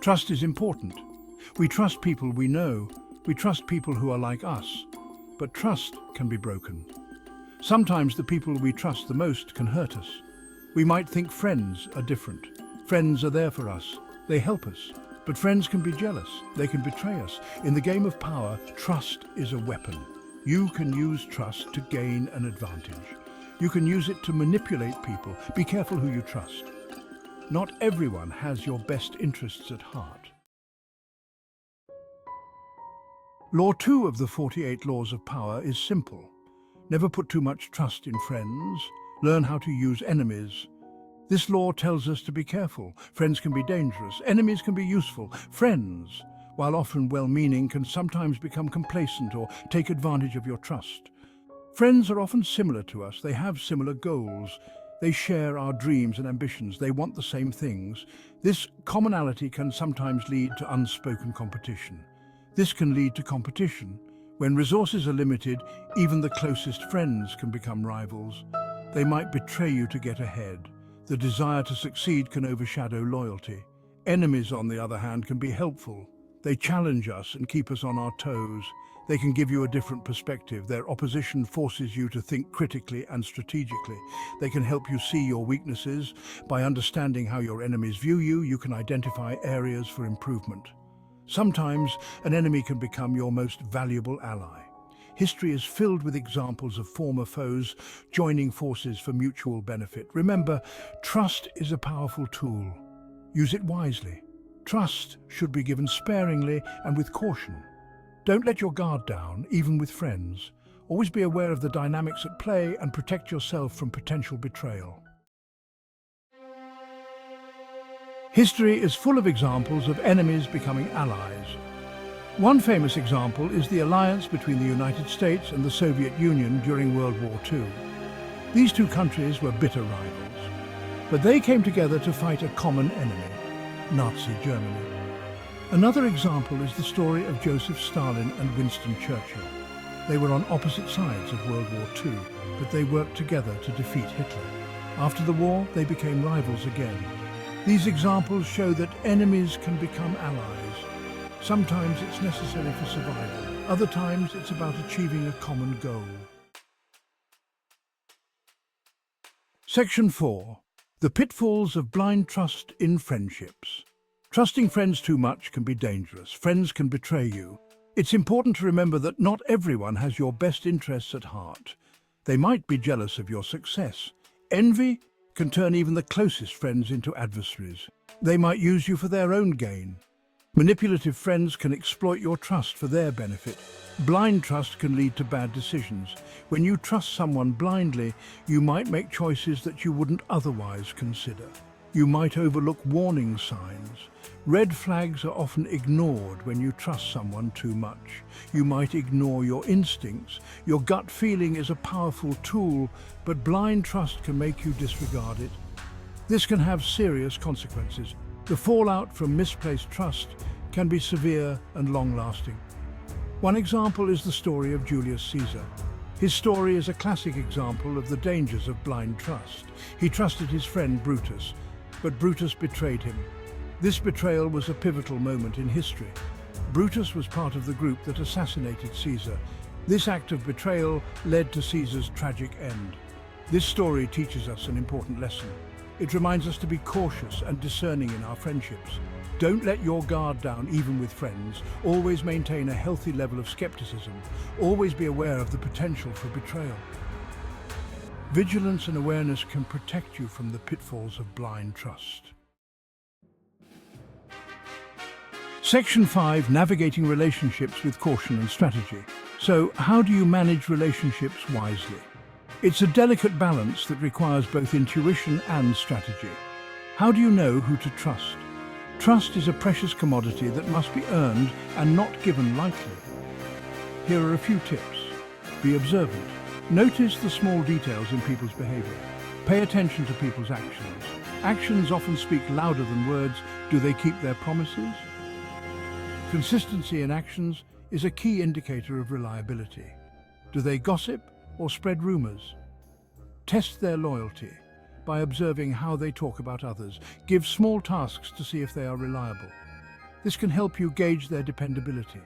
Trust is important. We trust people we know. We trust people who are like us. But trust can be broken. Sometimes the people we trust the most can hurt us. We might think friends are different. Friends are there for us. They help us. But friends can be jealous. They can betray us. In the game of power, trust is a weapon. You can use trust to gain an advantage. You can use it to manipulate people. Be careful who you trust. Not everyone has your best interests at heart. Law 2 of the 48 Laws of Power is simple. Never put too much trust in friends. Learn how to use enemies. This law tells us to be careful. Friends can be dangerous. Enemies can be useful. Friends, while often well-meaning, can sometimes become complacent or take advantage of your trust. Friends are often similar to us. They have similar goals. They share our dreams and ambitions. They want the same things. This commonality can sometimes lead to unspoken competition. This can lead to competition. When resources are limited, even the closest friends can become rivals. They might betray you to get ahead. The desire to succeed can overshadow loyalty. Enemies, on the other hand, can be helpful. They challenge us and keep us on our toes. They can give you a different perspective. Their opposition forces you to think critically and strategically. They can help you see your weaknesses. By understanding how your enemies view you, you can identify areas for improvement. Sometimes an enemy can become your most valuable ally. History is filled with examples of former foes joining forces for mutual benefit. Remember, trust is a powerful tool. Use it wisely. Trust should be given sparingly and with caution. Don't let your guard down, even with friends. Always be aware of the dynamics at play and protect yourself from potential betrayal. History is full of examples of enemies becoming allies. One famous example is the alliance between the United States and the Soviet Union during World War II. These two countries were bitter rivals, but they came together to fight a common enemy, Nazi Germany. Another example is the story of Joseph Stalin and Winston Churchill. They were on opposite sides of World War II, but they worked together to defeat Hitler. After the war, they became rivals again. These examples show that enemies can become allies. Sometimes it's necessary for survival. Other times it's about achieving a common goal. Section 4. The pitfalls of blind trust in friendships. Trusting friends too much can be dangerous. Friends can betray you. It's important to remember that not everyone has your best interests at heart. They might be jealous of your success. Envy can turn even the closest friends into adversaries. They might use you for their own gain. Manipulative friends can exploit your trust for their benefit. Blind trust can lead to bad decisions. When you trust someone blindly, you might make choices that you wouldn't otherwise consider. You might overlook warning signs. Red flags are often ignored when you trust someone too much. You might ignore your instincts. Your gut feeling is a powerful tool, but blind trust can make you disregard it. This can have serious consequences. The fallout from misplaced trust can be severe and long-lasting. One example is the story of Julius Caesar. His story is a classic example of the dangers of blind trust. He trusted his friend Brutus, but Brutus betrayed him. This betrayal was a pivotal moment in history. Brutus was part of the group that assassinated Caesar. This act of betrayal led to Caesar's tragic end. This story teaches us an important lesson. It reminds us to be cautious and discerning in our friendships. Don't let your guard down even with friends. Always maintain a healthy level of skepticism. Always be aware of the potential for betrayal. Vigilance and awareness can protect you from the pitfalls of blind trust. Section 5. Navigating relationships with caution and strategy. So, how do you manage relationships wisely? It's a delicate balance that requires both intuition and strategy. How do you know who to trust? Trust is a precious commodity that must be earned and not given lightly. Here are a few tips. Be observant. Notice the small details in people's behavior. Pay attention to people's actions. Actions often speak louder than words. Do they keep their promises? Consistency in actions is a key indicator of reliability. Do they gossip or spread rumors? Test their loyalty by observing how they talk about others. Give small tasks to see if they are reliable. This can help you gauge their dependability.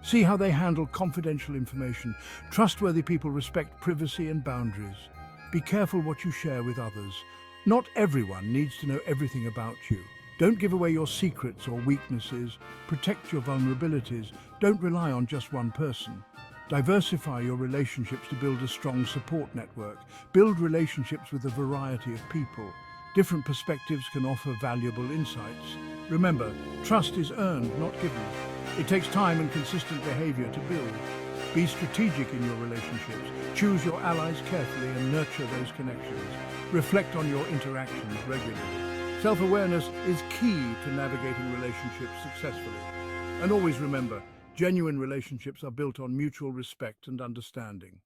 See how they handle confidential information. Trustworthy people respect privacy and boundaries. Be careful what you share with others. Not everyone needs to know everything about you. Don't give away your secrets or weaknesses. Protect your vulnerabilities. Don't rely on just one person. Diversify your relationships to build a strong support network. Build relationships with a variety of people. Different perspectives can offer valuable insights. Remember, trust is earned, not given. It takes time and consistent behavior to build. Be strategic in your relationships. Choose your allies carefully and nurture those connections. Reflect on your interactions regularly. Self-awareness is key to navigating relationships successfully. And always remember, genuine relationships are built on mutual respect and understanding.